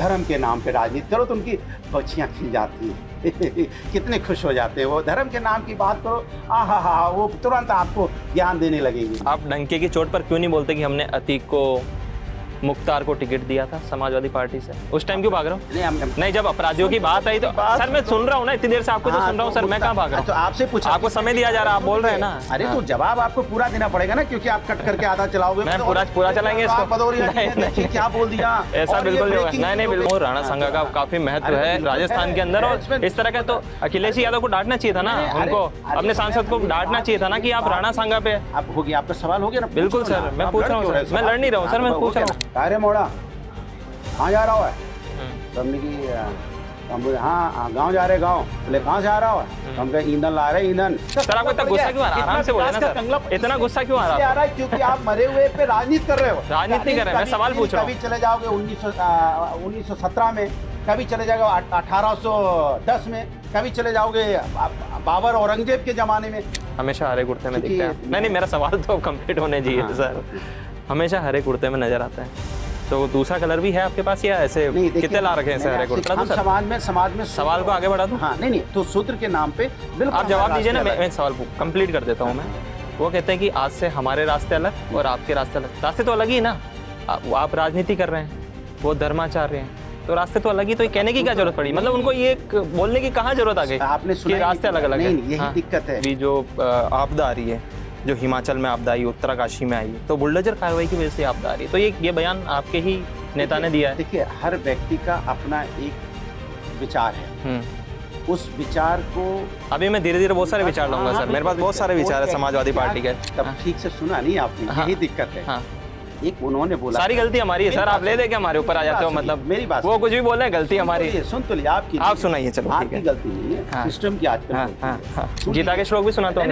धर्म के नाम पे राजनीति करो तो उनकी बच्चियां खिल जाती हैं कितने खुश हो जाते हैं वो। धर्म के नाम की बात करो, आहा वो तुरंत आपको ज्ञान देने लगेंगे। आप डंके की चोट पर क्यों नहीं बोलते कि हमने अतीक को, मुख्तार को टिकट दिया था समाजवादी पार्टी से? उस टाइम क्यों भाग रहा हूँ? नहीं, जब अपराधियों की बात आई तो सर मैं सुन रहा हूँ ना, इतनी देर से आपको तो सुन रहा हूँ सर, मैं कहाँ भाग रहा हूँ? तो आपसे पूछा, आपको समय दिया जा रहा है, आप बोल रहे हैं ना। अरे तो जवाब आपको पूरा देना पड़ेगा ना, क्योंकि आप कट करके आधा चलाओगे। मैं पूरा चलाएंगे इसको? क्या बोल दिया? ऐसा बिल्कुल नहीं होगा। नहीं बिल्कुल, राणा संघा का काफी महत्व है राजस्थान के अंदर, और इस तरह का तो अखिलेश यादव को डांटना चाहिए था ना, उनको अपने सांसद को डांटना चाहिए था ना कि आप राणा संघा पे। अब हो गया, आपका सवाल हो गया ना? बिल्कुल सर, मैं पूछ रहा हूँ सर, मैं लड़ नहीं रहा हूँ सर, मैं पूछ रहा हूँ। अरे मोड़ा कहाँ जा रहा है? हमने की हम बोले हाँ गाँव जा रहे, गाँव। बोले कहाँ से आ रहा है? हम कहे ईंधन ला रहे, ईंधन। सर आपको इतना गुस्सा क्यों आ रहा है? आराम से बोले ना सर, इतना गुस्सा क्यों आ रहा है? क्योंकि आप मरे हुए पे राजनीति कर रहे हो। राजनीति नहीं कर रहे, मैं सवाल पूछ रहा हूँ। कभी चले जाओगे 1917 में, कभी चले जाओगे 1810 में, कभी चले जाओगे बाबर औरंगजेब के जमाने में। हमेशा हरे कुर्ते में दिखते हैं। नहीं, मेरा सवाल तो कंप्लीट होने चाहिए सर। हमेशा हरे कुर्ते में नजर आता है, तो दूसरा कलर भी है आपके पास या ऐसे कितने ला रखे हैं ऐसे हरे कुर्ता? हम समाज में सवाल को आगे बढ़ा दूं? हाँ, नहीं तो शूद्र के नाम पे बिल्कुल आप जवाब दीजिए ना, मैं सवाल कंप्लीट कर देता हूँ मैं। वो कहते हैं कि आज से हमारे रास्ते अलग और आपके रास्ते अलग। रास्ते तो अलग ही ना, आप राजनीति कर रहे हैं, वो धर्माचार्य हैं, तो रास्ते तो अलग ही। तो ये कहने की क्या जरूरत पड़ी? मतलब उनको ये बोलने की कहाँ जरूरत आ गई? आपने सुना रास्ते अलग अलग है? यही दिक्कत है। अभी जो आपदा आ रही है, जो हिमाचल में आपदा आई, उत्तरकाशी में आई, तो बुलडोजर कार्रवाई की वजह से आपदा आ रही है, तो ये बयान आपके ही नेता ने दिया है। देखिए, हर व्यक्ति का अपना एक विचार है, उस विचार को अभी मैं धीरे धीरे बहुत सारे विचार लाऊंगा सर, मेरे पास बहुत सारे विचार है समाजवादी पार्टी के। तब ठीक से सुना नहीं आपने, यही दिक्कत है। एक उन्होंने बोला, सारी गलती हमारी है सर, आप ले दे के हमारे ऊपर आ जाते हो। मतलब मेरी बात, वो कुछ भी बोल रहे हैं, गलती हमारी है। सुन तो लिया आपकी, आप सुनाइए। चलो ठीक है, गलती नहीं है, सिस्टम की आजकल। गीता के श्लोक भी सुनाता हूँ।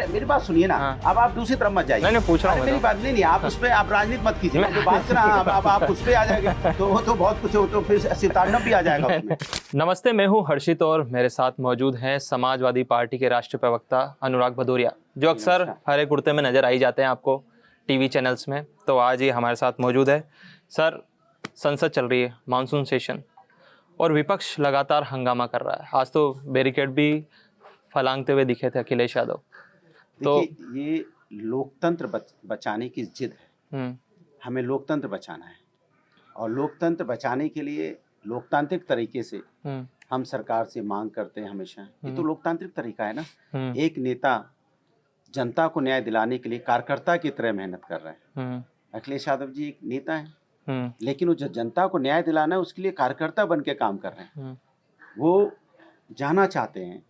मेरी बात सुनिए ना, अब आप दूसरी तरफ मत जाइए। नहीं पूछ रहा हूँ, मेरी बात नहीं, आप उस पे आप राजनीति मत कीजिए, बात से आप उस पे आ जाएंगे तो वो तो बहुत कुछ हो, तो फिर सितांडव भी आ जाएगा। नमस्ते, मैं हूँ हर्षित और मेरे साथ मौजूद हैं समाजवादी पार्टी के राष्ट्रीय प्रवक्ता अनुराग भदौरिया, जो अक्सर हरे कुर्ते में नजर आई जाते हैं आपको टीवी चैनल्स में। तो आज ये हमारे साथ मौजूद है। सर, संसद चल रही है, मानसून सेशन, और विपक्ष लगातार हंगामा कर रहा है। आज तो बैरिकेड भी फलांगते हुए दिखे थे अखिलेश यादव। तो ये लोकतंत्र बचाने की जिद है। हमें लोकतंत्र बचाना है, और लोकतंत्र बचाने के लिए लोकतांत्रिक तरीके से हम सरकार से मांग करते हैं हमेशा। ये तो लोकतांत्रिक तरीका है ना। एक नेता जनता को न्याय दिलाने के लिए कार्यकर्ता की तरह मेहनत कर रहे हैं। अखिलेश यादव जी एक नेता हैं, लेकिन वो जो जनता को न्याय दिलाना है उसके लिए कार्यकर्ता बन के काम कर रहे हैं। वो जाना चाहते हैं,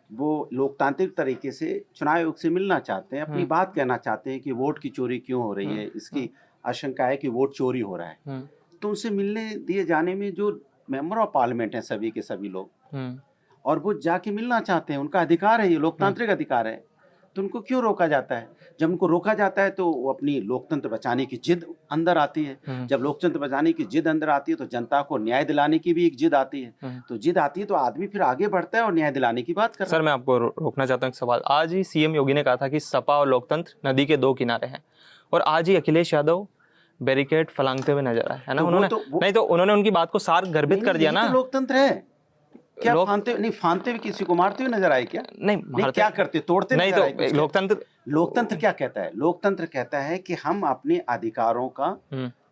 वो लोकतांत्रिक तरीके से चुनाव आयोग से मिलना चाहते हैं, अपनी बात कहना चाहते हैं कि वोट की चोरी क्यों हो रही है, इसकी आशंका है कि वोट चोरी हो रहा है। तो उनसे मिलने दिए जाने में जो मेंबर ऑफ पार्लियामेंट हैं सभी के सभी लोग, और वो जाके मिलना चाहते हैं, उनका अधिकार है, ये लोकतांत्रिक अधिकार है। तो उनको क्यों रोका जाता है? जब उनको रोका जाता है तो वो अपनी लोकतंत्र बचाने की जिद अंदर आती है। जब लोकतंत्र बचाने की जिद अंदर आती है तो जनता को न्याय दिलाने की भी एक जिद आती है। तो जिद आती है तो आदमी फिर आगे बढ़ता है और न्याय दिलाने की बात करता है। सर, मैं आपको रोकना चाहता हूँ एक सवाल। आज ही सीएम योगी ने कहा था कि सपा और लोकतंत्र नदी के दो किनारे हैं, और आज ही अखिलेश यादव बैरिकेड फलांगते हुए नजर आए, है ना? उन्होंने नहीं तो उन्होंने उनकी बात को सार गर्भित कर दिया ना। लोकतंत्र है क्या? फांदते हुए किसी को मारते हुए नजर आए क्या? नहीं, क्या करते, तोड़ते नहीं। तो लोकतंत्र क्या कहता है? लोकतंत्र कहता है कि हम अपने अधिकारों का,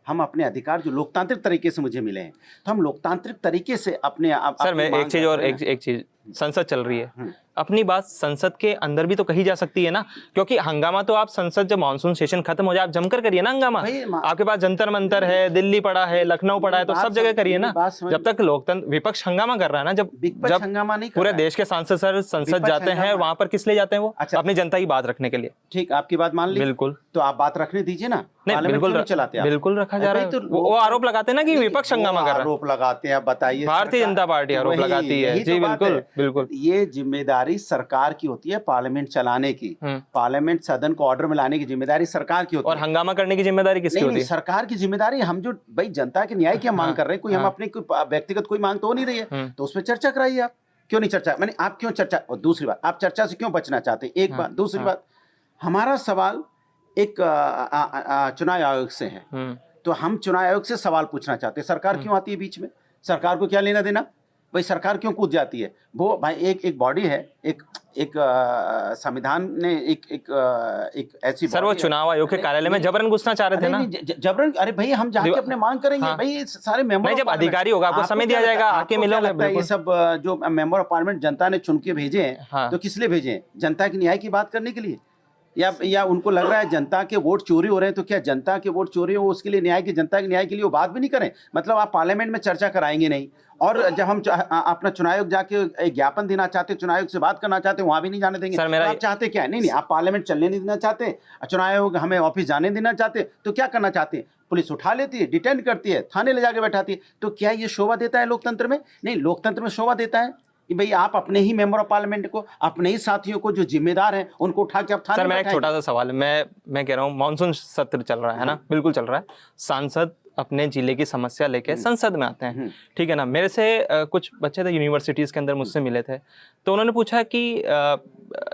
हम अपने अधिकार जो लोकतांत्रिक तरीके से मुझे मिले हैं, तो हम लोकतांत्रिक तरीके से अपने सर, मैं एक चीज संसद चल रही है, अपनी बात संसद के अंदर भी तो कही जा सकती है ना। क्योंकि हंगामा तो आप संसद जब मानसून सेशन खत्म हो जाए आप जमकर करिए ना हंगामा। आपके पास जंतर मंतर है, दिल्ली पड़ा है, लखनऊ पड़ा है, तो सब जगह करिए ना। जब तक लोकतंत्र, विपक्ष हंगामा कर रहा है ना, जब हंगामा नहीं पूरे देश के सांसद सर संसद जाते हैं, वहां पर किस लिए जाते हैं? वो अपनी जनता की बात रखने के लिए। ठीक, आपकी बात मान ली, बिल्कुल, तो आप बात रखने दीजिए ना। नहीं, बिल्कुल रखा जा रहा है। वो आरोप लगाते हैं ना कि विपक्ष हंगामा कर रहा है। आरोप लगाते हैं, बताइए। भारतीय जनता पार्टी आरोप लगाती है। जी बिल्कुल। ये जिम्मेदारी सरकार की होती है पार्लियामेंट चलाने की, पार्लियामेंट सदन को ऑर्डर में लाने की जिम्मेदारी सरकार की होती है। और हंगामा करने की जिम्मेदारी किसकी होती है? सरकार की जिम्मेदारी। हम जो भाई जनता के न्याय की मांग कर रहे हैं, कोई हम अपने व्यक्तिगत कोई मांग तो हो नहीं रही है, तो उस पर चर्चा कराइए। आप क्यों नहीं चर्चा, मैंने आप क्यों चर्चा? और दूसरी बात, आप चर्चा से क्यों बचना चाहते हैं? एक बात। दूसरी बात, हमारा सवाल एक चुनाव आयोग से है, तो हम चुनाव आयोग से सवाल पूछना चाहते हैं। सरकार क्यों आती है बीच में? सरकार को क्या लेना देना? भाई सरकार क्यों कूद जाती है? वो भाई एक बॉडी है, एक संविधान ने एक ऐसी सर, वो body है। चुनाव आयोग के कार्यालय में जबरन घुसना चाह रहे थे ना? जबरन? अरे भाई हम जाके अपने मांग करेंगे। हाँ। भाई सारे मेंबर नहीं, जब अधिकारी होगा आपको समय दिया जाएगा, आके मिलोगे। ये सब जो मेंबर ऑफ पार्लियामेंट जनता ने चुन के भेजे हैं, हाँ। तो किस लिए भेजे हैं? जनता के न्याय की बात करने के लिए, या उनको लग रहा है जनता के वोट चोरी हो रहे हैं, तो क्या जनता के वोट चोरी हो उसके लिए न्याय की, जनता के न्याय के लिए वो बात भी नहीं करें? मतलब आप पार्लियामेंट में चर्चा कराएंगे नहीं, और जब हम अपना चुनाव आयोग जाके एक ज्ञापन देना चाहते, चुनाव आयोग से बात करना चाहते, वहां भी नहीं जाने देंगे। सर, आप चाहते क्या है? नहीं, आप पार्लियामेंट चलने नहीं देना चाहते, चुनाव आयोग हमें ऑफिस जाने देना चाहते, तो क्या करना चाहते हैं? पुलिस उठा लेती है, डिटेन करती है, थाने ले जाके बैठाती है। तो क्या ये शोभा देता है लोकतंत्र में? नहीं, लोकतंत्र में शोभा देता है कि भाई आप अपने ही मेंबर ऑफ पार्लियामेंट को, अपने ही साथियों को जो जिम्मेदार हैं, उनको उठा के आप थाने। सर, मेरा एक छोटा सा सवाल है, मैं कह रहा हूँ, मानसून सत्र चल रहा है ना, बिल्कुल चल रहा है, सांसद अपने जिले की समस्या लेके संसद में आते हैं, ठीक है ना? मेरे से कुछ बच्चे थे यूनिवर्सिटीज के अंदर, मुझसे मिले थे, तो उन्होंने पूछा कि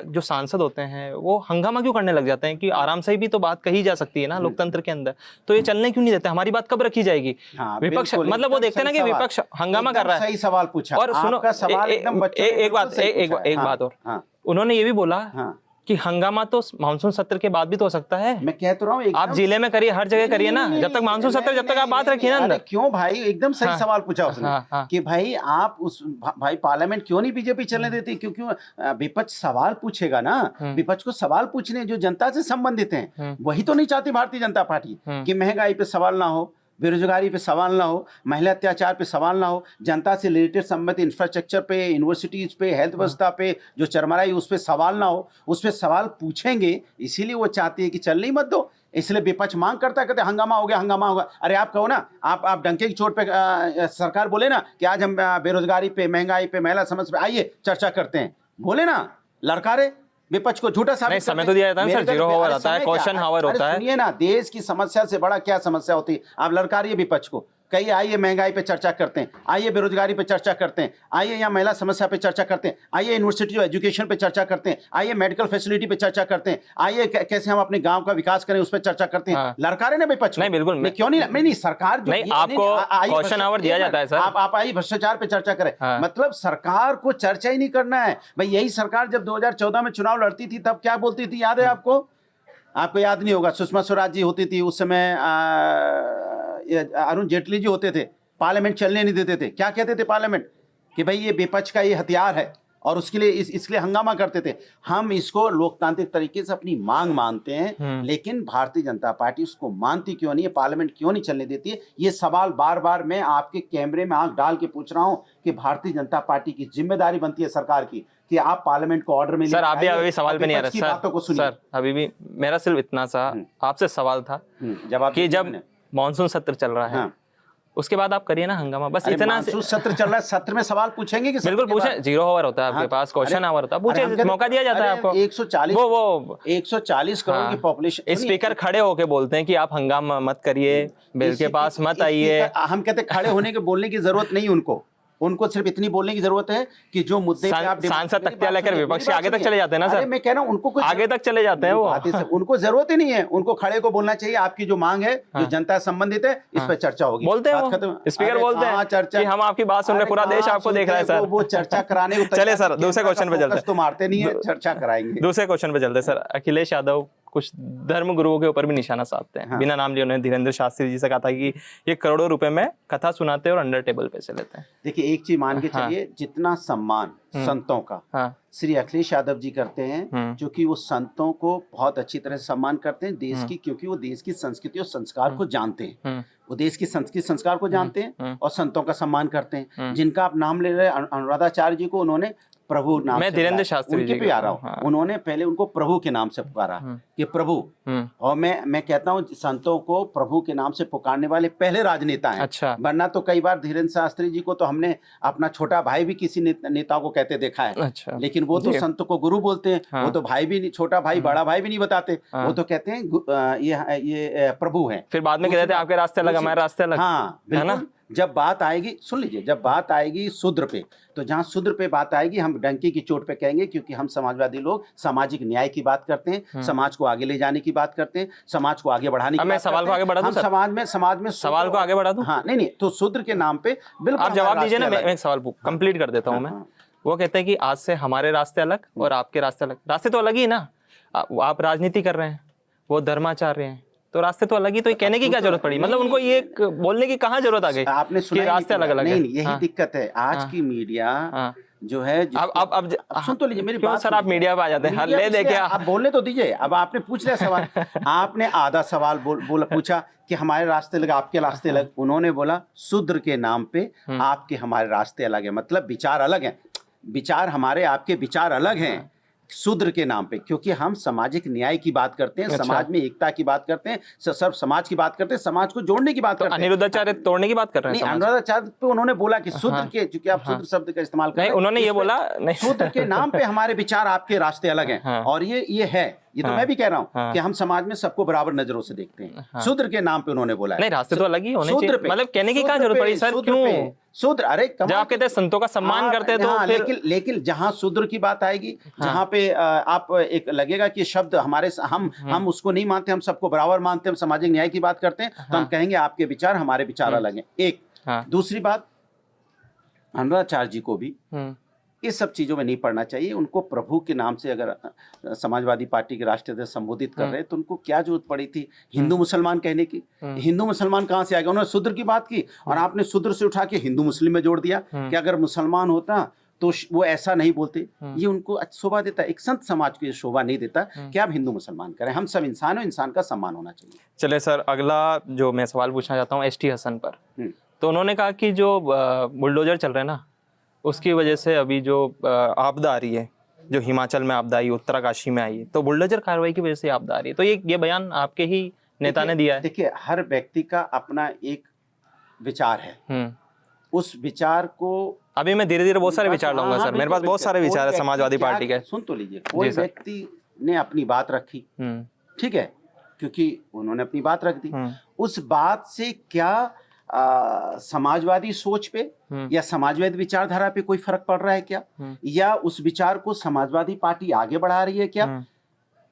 जो सांसद होते हैं वो हंगामा क्यों करने लग जाते हैं, कि आराम से भी तो बात कही जा सकती है ना लोकतंत्र के अंदर, तो ये चलने क्यों नहीं देते? हमारी बात कब रखी जाएगी? विपक्ष मतलब वो देखते हैं ना कि विपक्ष हंगामा कर रहा है। सही सवाल पूछा। और सुनो, एक बात और, उन्होंने ये भी बोला कि हंगामा तो मानसून सत्र के बाद भी तो हो सकता है। मैं कह तो रहा हूँ, आप जिले में करिए, हर जगह करिए ना, जब तक मानसून सत्र, जब तक आप बात रखिए ना अंदर। क्यों भाई, एकदम सही सवाल पूछा उसने कि भाई आप भाई पार्लियामेंट क्यों नहीं बीजेपी चलने देती? क्योंकि विपक्ष सवाल पूछेगा ना, विपक्ष को सवाल पूछने जो जनता से संबंधित हैं, वही तो नहीं चाहती भारतीय जनता पार्टी कि महंगाई पे सवाल ना हो, बेरोजगारी पे सवाल ना हो, महिला अत्याचार पे सवाल ना हो, जनता से रिलेटेड संबंधित इंफ्रास्ट्रक्चर पे, यूनिवर्सिटीज पे, हेल्थ व्यवस्था पे जो चरमराई उस पर सवाल ना हो, उस पर सवाल पूछेंगे, इसीलिए वो चाहती है कि चलने ही मत दो। इसलिए विपक्ष मांग करता है, कहते हंगामा हो गया, हंगामा होगा। अरे आप कहो ना, आप डंके की चोट पे सरकार बोले ना कि आज हम बेरोजगारी पे, महंगाई पे, महिला समस्या पे आइए चर्चा करते हैं, बोले ना, लड़कारे विपक्ष को झूठा साबित। समय तो दिया जाता है सर, 0 हावर आता है, क्वेश्चन हावर होता है। सुनिए ना, देश की समस्या से बड़ा क्या समस्या होती है? आप लड़कारिए विपक्ष को, कहिए आइए महंगाई पे चर्चा करते हैं, आइए बेरोजगारी पे चर्चा करते हैं, आइए यहाँ महिला समस्या पे चर्चा करते हैं, आइए यूनिवर्सिटी एजुकेशन पे चर्चा करते हैं, आइए मेडिकल फैसिलिटी पे चर्चा करते हैं, आइए कैसे हम अपने गांव का विकास करें उस पर चर्चा करते हैं। लड़कारे ना विपक्ष? नहीं, बिल्कुल क्यों नहीं, सरकार नहीं, आपको क्वेश्चन आवर दिया जाता है सर, आप आइए भ्रष्टाचार पे चर्चा करें। मतलब सरकार को चर्चा ही नहीं करना है भाई। यही सरकार जब 2014 में चुनाव लड़ती थी तब क्या बोलती थी, याद है आपको? आपको याद नहीं होगा, सुषमा स्वराज जी होती थी उस समय, अरुण जेटली जी होते थे, पार्लियामेंट चलने नहीं देते थे। क्या कहते थे पार्लियामेंट? कि भाई ये विपक्ष का ये हथियार है, और उसके लिए इसलिए हंगामा करते थे। हम इसको लोकतांत्रिक तरीके से अपनी मांग मानते हैं, लेकिन भारतीय जनता पार्टी उसको मानती क्यों नहीं है, पार्लियामेंट क्यों नहीं चलने देती है? ये सवाल बार बार मैं आपके कैमरे में आंख डाल के पूछ रहा हूं कि भारतीय जनता पार्टी की जिम्मेदारी बनती है सरकार की कि आप पार्लियामेंट को ऑर्डर में। सर आप भी अभी सवाल पे नहीं आ रहे सर, अभी भी मेरा सिर्फ इतना सा आपसे सवाल था जब मानसून सत्र चल रहा है, उसके बाद आप करिए ना हंगामा, बस इतना। मानसून सत्र चल रहा है, सत्र में सवाल पूछेंगे कि बिल्कुल पूछे, 0 हावर होता है आपके पास, क्वेश्चन हावर होता है, पूछे, मौका दिया जाता है आपको। 140 करोड़ की पॉपुलेशन। स्पीकर खड़े होके बोलते हैं कि आप हंगामा मत करिए, बिल के पास मत आइए। हम कहते हैं खड़े होने के बोलने की जरूरत नहीं, उनको सिर्फ इतनी बोलने की जरूरत है कि जो मुद्दे पे आप सांसद तख्तियां लेकर विपक्ष के आगे तक चले जाते हैं ना सर। मैं कह रहा हूं उनको आगे तक चले जाते हैं वो, उनको जरूरत ही नहीं है। उनको खड़े को बोलना चाहिए, आपकी जो मांग है, जो जनता से संबंधित है, इस पर चर्चा होगी। बोलते हैं स्पीकर, बोलते हैं चर्चा, हम आपकी बात सुन रहे, पूरा देश आपको देख रहा है सर। वो चर्चा कराने को चले सर, दूसरे क्वेश्चन पे चलते, तो मारते नहीं है, चर्चा कराएंगे। दूसरे क्वेश्चन पे चलते सर। अखिलेश यादव कुछ धर्म गुरुओं के ऊपर भी निशाना साधते हैं, बिना नाम लिए। उन्होंने धीरेन्द्र शास्त्री जी से कहा था कि ये करोड़ों रुपए में कथा सुनाते हैं और अंडर टेबल पैसे लेते हैं। देखिए एक चीज मान के चलिए, जितना सम्मान संतों का श्री अखिलेश यादव जी करते हैं, क्योंकि वो संतों को बहुत अच्छी तरह से सम्मान करते हैं देश की, क्योंकि वो देश की संस्कृति और संस्कार को जानते हैं, वो देश की संस्कृति संस्कार को जानते हैं और संतों का सम्मान करते हैं। जिनका आप नाम ले रहे हैं, अनुराधाचार्य जी को उन्होंने प्रभु नाम, मैं धीरेन्द्र शास्त्री जी पे आ रहा हूँ, उन्होंने पहले उनको प्रभु के नाम से पुकारा कि प्रभु। और मैं कहता हूँ संतों को प्रभु के नाम से पुकारने वाले पहले राजनेता हैं। अच्छा। वरना तो कई बार धीरेन्द्र शास्त्री जी को तो हमने अपना छोटा भाई भी किसी नेता को कहते देखा है। अच्छा। लेकिन वो तो संत को गुरु बोलते हैं, वो तो भाई भी नहीं, छोटा भाई बड़ा भाई भी नहीं बताते, वो तो कहते हैं ये प्रभु है। फिर बाद में कहते हैं आपके रास्ते अलग, हमारे रास्ते अलग। हाँ बिल्कुल। जब बात आएगी, सुन लीजिए, जब बात आएगी शूद्र पे, तो जहाँ शूद्र पे बात आएगी हम डंकी की चोट पे कहेंगे, क्योंकि हम समाजवादी लोग सामाजिक न्याय की बात करते हैं, समाज को आगे ले जाने की बात करते हैं, समाज को आगे बढ़ाने की मैं बात सवाल को करते आगे बढ़ा दूं हैं। सर? हम समाज में सवाल को आगे बढ़ा दूं? हाँ, नहीं, तो शूद्र के नाम पे बिल्कुल आप जवाब दीजिए ना, रास्ते मैं अलग एक सवाल कंप्लीट कर देता हूँ मैं। वो कहते हैं कि आज से हमारे रास्ते अलग और आपके रास्ते अलग। रास्ते तो अलग ही ना, आप राजनीति कर रहे हैं, वो धर्माचार्य हैं, तो रास्ते तो अलग ही। तो ये कहने की क्या जरूरत पड़ी? मतलब उनको ये बोलने की कहाँ जरूरत आ गई? आपने सुना कि रास्ते अलग अलग है। नहीं, यही दिक्कत है आज की मीडिया जो है। अब सुन तो लीजिए मेरी बात। सर आप मीडिया पे आ जाते हैं, ले देखिए आप बोलने तो दीजिए। अब आपने पूछ लिया सवाल, आपने आधा सवाल बोला, पूछा कि हमारे रास्ते अलग, आपके रास्ते अलग। उन्होंने बोला शूद्र के नाम पे आपके हमारे रास्ते अलग है, मतलब विचार अलग हैं, विचार हमारे आपके विचार अलग हैं शूद्र के नाम पे, क्योंकि हम सामाजिक न्याय की बात करते हैं, समाज में एकता की बात करते हैं, सर्व समाज की बात करते हैं, समाज को जोड़ने की बात करते हैं। अनिरुद्धाचार्य तोड़ने की बात कर रहे हैं? नहीं, अनिरुद्धाचार्य पे उन्होंने बोला कि शूद्र के, क्योंकि आप शूद्र शब्द का इस्तेमाल कर रहे हैं, उन्होंने ये बोला नहीं, शूद्र के नाम पे हमारे विचार आपके रास्ते अलग हैं। और ये है, ये तो मैं भी कह रहा हूँ कि हम समाज में सबको बराबर नजरों से देखते हैं। शूद्र के नाम पे उन्होंने बोला है। नहीं, रास्ते तो अलग ही होने चाहिए। मतलब कहने की क्या जरूरत पड़ी सर? क्यों शूद्र? अरे जब आप कहते हैं संतों का सम्मान करते हैं, तो लेकिन जहाँ शूद्र की बात आएगी, जहाँ पे आप एक लगेगा कि शब्द हमारे, हम उसको नहीं मानते, हम सबको बराबर मानते हैं, हम सामाजिक न्याय की बात करते हैं, तो हम कहेंगे आपके विचार हमारे विचार अलग हैं। एक दूसरी बात, अनिरुद्धाचार्य जी को भी इस सब चीजों में नहीं पढ़ना चाहिए। उनको प्रभु के नाम से अगर समाजवादी पार्टी के राष्ट्रीय अध्यक्ष संबोधित कर रहे हैं, तो उनको क्या जरूरत पड़ी थी हिंदू मुसलमान कहने की? हिंदू मुसलमान कहाँ से आ गया? उन्होंने शूद्र की बात की और आपने शूद्र से उठा के हिंदू मुस्लिम में जोड़ दिया कि अगर मुसलमान होता तो वो ऐसा नहीं बोलते। ये उनको शोभा देता है, एक संत समाज को ये शोभा नहीं देता कि आप हिंदू मुसलमान करें। हम सब इंसान हो, इंसान का सम्मान होना चाहिए। चले सर, अगला जो मैं सवाल पूछना चाहता हूँ एसटी हसन पर। तो उन्होंने कहा कि जो बुलडोजर चल रहे हैं ना, उसकी वजह से अभी जो आपदा आ रही है, जो हिमाचल में आपदा आई, उत्तरकाशी में आई, तो बुलडोजर कार्रवाई की वजह से आपदा आ रही है। तो ये बयान आपके ही नेता ने दिया है। देखिए, हर व्यक्ति का अपना एक विचार है, उस विचार को अभी मैं धीरे धीरे बहुत सारे विचार लाऊंगा सर, मेरे पास बहुत सारे विचार है समाजवादी पार्टी के। सुन तो लीजिए, कोई व्यक्ति ने अपनी बात रखी, ठीक है, क्योंकि उन्होंने अपनी बात रख दी, उस बात से क्या समाजवादी सोच पे या समाजवादी विचारधारा पे कोई फर्क पड़ रहा है क्या? या उस विचार को समाजवादी पार्टी आगे बढ़ा रही है क्या?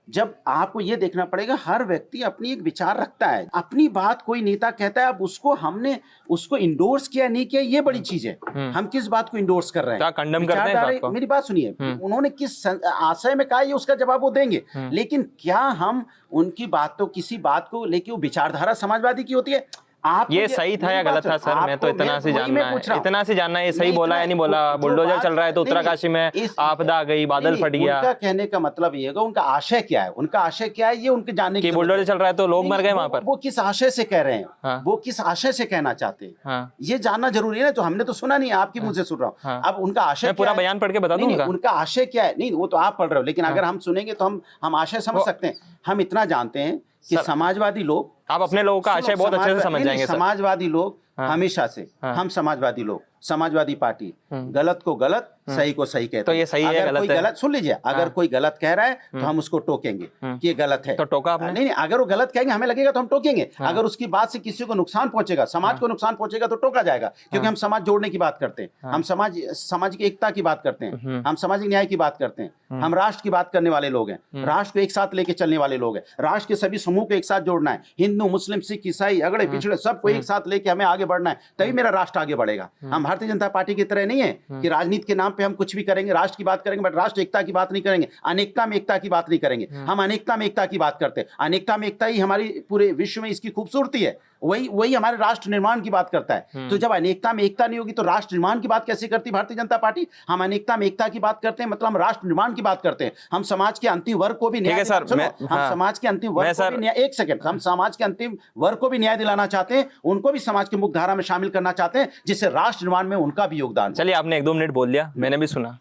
जब आपको ये देखना पड़ेगा, हर व्यक्ति अपनी एक विचार रखता है, अपनी बात कोई नेता कहता है, अब हमने उसको इंडोर्स किया नहीं किया, ये बड़ी चीज है। हम किस बात को इंडोर्स कर रहे हैं, कंडम करते हैं बात को? मेरी बात सुनिए, उन्होंने किस आशय में कहा, ये उसका जवाब वो देंगे, लेकिन क्या हम उनकी बातों, किसी बात को लेके वो विचारधारा समाजवादी की होती है? आप ये सही था या गलत था सर? मैं तो इतना से जानना है, ये सही बोला या नहीं बोला? बुलडोजर चल रहा है तो उत्तरकाशी में आपदा आ गई, बादल फट गया। उनका कहने का मतलब ये होगा, उनका आशय क्या है, उनका आशय क्या है, ये उनके जानने की। बुलडोजर चल रहा है तो लोग मर गए वहां पर, वो किस आशय से कह रहे हैं, वो किस आशय से कहना चाहते हैं, ये जानना जरूरी है ना। तो हमने तो सुना नहीं, आपकी मुझे सुन रहा हूँ। अब उनका आशय, पूरा बयान पढ़ के बता दूं उनका आशय क्या है? नहीं, वो तो आप पढ़ रहे हो, लेकिन अगर हम सुनेंगे तो हम आशय समझ सकते हैं। हम इतना जानते हैं कि समाजवादी लोग, आप अपने लोगों का आशय बहुत अच्छे से समझ जाएंगे। समाजवादी लोग हमेशा से, हम समाजवादी लोग, समाजवादी पार्टी गलत को गलत, सही को सही कहते हैं। तो ये सही है, गलत है? सुन लीजिए, अगर कोई गलत कह रहा है तो हम उसको टोकेंगे कि ये गलत है। तो टोका आपने? नहीं, अगर वो गलत कहेंगे, हमें लगेगा तो हम टोकेंगे। अगर उसकी बात से किसी को नुकसान पहुंचेगा, समाज को नुकसान पहुंचेगा, तो टोका जाएगा, क्योंकि हम समाज जोड़ने की बात करते हैं, हम सामाजिक एकता की बात करते हैं, हम सामाजिक न्याय की बात करते हैं, हम राष्ट्र की बात करने वाले लोग हैं, राष्ट्र को एक साथ लेके चलने वाले लोग हैं, राष्ट्र के सभी समूह को एक साथ जोड़ना है, हिंदू मुस्लिम सिख ईसाई अगड़े पिछड़े सबको एक साथ लेके हमें आगे बढ़ना है, तभी मेरा राष्ट्र आगे बढ़ेगा। हम भारतीय जनता पार्टी की तरह नहीं है कि राजनीति के नाम पे हम कुछ भी करेंगे, राष्ट्र की बात करेंगे बट राष्ट्र एकता की बात नहीं करेंगे, अनेकता में एकता की बात नहीं करेंगे। हम अनेकता में एकता की बात करते हैं, अनेकता में एकता ही हमारी पूरे विश्व में इसकी खूबसूरती है, वही हमारे राष्ट्र निर्माण की बात करता है। तो जब अनेकता में एकता नहीं होगी तो राष्ट्र निर्माण की बात कैसे करती भारतीय जनता पार्टी? हम अनेकता में एकता की बात करते हैं, मतलब हम राष्ट्र निर्माण की बात करते हैं। हम समाज के अंतिम वर्ग को भी न्याय, हम समाज के अंतिम वर्ग को भी न्याय, एक सेकंड, हम समाज के अंतिम वर्ग को भी न्याय दिलाना चाहते हैं, उनको भी समाज की मुख्यधारा में शामिल करना चाहते हैं, जिससे राष्ट्र निर्माण में उनका भी योगदान। चलिए, आपने 1-2 मिनट बोल लिया, मैंने भी सुना।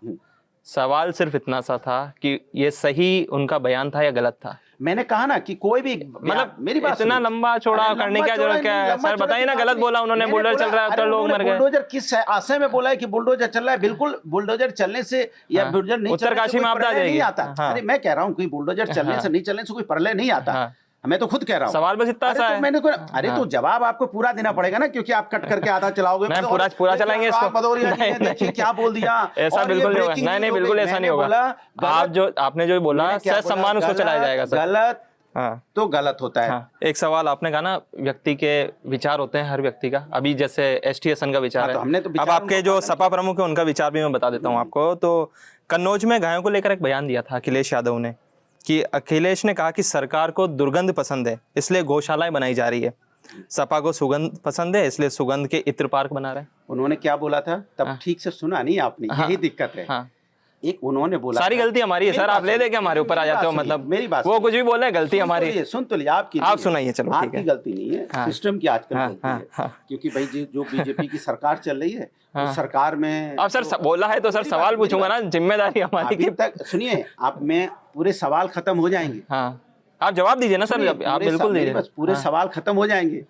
सवाल सिर्फ इतना सा था कि ये सही उनका बयान था या गलत था? मैंने कहा ना कि कोई भी, मतलब मेरी बात इतना लंबा चौड़ा करने की जरूरत क्या है सर? बताइए ना, गलत बोला उन्होंने, बुलडोजर चल रहा है तो लोग मर गए। बुलडोजर किस आशय में बोला है कि बुलडोजर चल रहा है? बिल्कुल, बुलडोजर चलने से या बुलडोजर नहीं, उत्तरकाशी में आपदा नहीं आता। अरे मैं कह रहा हूँ, कोई बुलडोजर चलने से नहीं, चलने से कोई प्रलय नहीं आता। मैं तो खुद कह रहा हूँ। सवाल बस इतना सा है। अरे तो जवाब आपको पूरा देना पड़ेगा ना, क्योंकि आप कट करके आधा चलाओगे। मैं पूरा चलाएंगे इसको। देखिए क्या बोल दिया, ऐसा बिल्कुल नहीं होगा। नहीं बिल्कुल ऐसा नहीं होगा। आपने जो बोला सह सम्मान उसको चलाया जाएगा सर। गलत हाँ तो गलत होता है। हाँ, एक सवाल आपने कहा ना, व्यक्ति के विचार होते हैं हर व्यक्ति का। अभी जैसे एसटी हसन का विचार है, हमने तो अब आपके जो सपा प्रमुख है उनका विचार भी मैं बता देता हूँ आपको। तो कन्नौज में गायों को लेकर एक बयान दिया था अखिलेश यादव ने, कि अखिलेश ने कहा कि सरकार को दुर्गंध पसंद है इसलिए गौशालाएं बनाई जा रही है, सपा को सुगंध पसंद है इसलिए सुगंध के इत्र पार्क बना रहे हैं। उन्होंने क्या बोला था तब ठीक से सुना नहीं आपने, यही दिक्कत है। एक उन्होंने बोला, सारी गलती हमारी है सर, आप ले देके हमारे ऊपर आ जाते हो। मतलब मेरी बात, वो कुछ भी बोले गलती हमारी। सुन तो लिया आपकी, आप सुनाइए। चलो आपकी गलती नहीं है, सिस्टम की आजकल गलती है। क्योंकि भाई जो बीजेपी की सरकार चल रही है, उस सरकार में आप सर बोला है तो सर सवाल पूछूंगा ना, जिम्मेदारी हमारी। अभी तक सुनिए आप, मैं पूरे सवाल खत्म हो जाएंगे। आप जवाब दीजिए ना सर, आप बिल्कुल दीजिए। बस पूरे सवाल खत्म हो जाएंगे,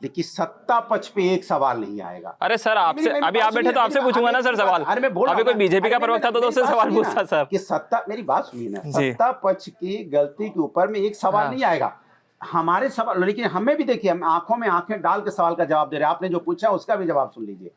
लेकिन सत्ता पक्ष पे एक सवाल नहीं आएगा। अरे सर आपसे अभी आप बैठे तो आपसे पूछूंगा ना सर सवाल। अरे मैं बोल रहा हूं, अभी कोई बीजेपी का प्रवक्ता तो उससे सवाल पूछता सर कि सत्ता, मेरी बात सुनिए ना, सत्ता पक्ष की गलती के ऊपर में एक सवाल नहीं आएगा हमारे सवाल। लेकिन हमें भी देखिए, हम आंखों में आंखें डाल के सवाल का जवाब दे रहे हैं। आपने जो पूछा उसका भी जवाब सुन लीजिए।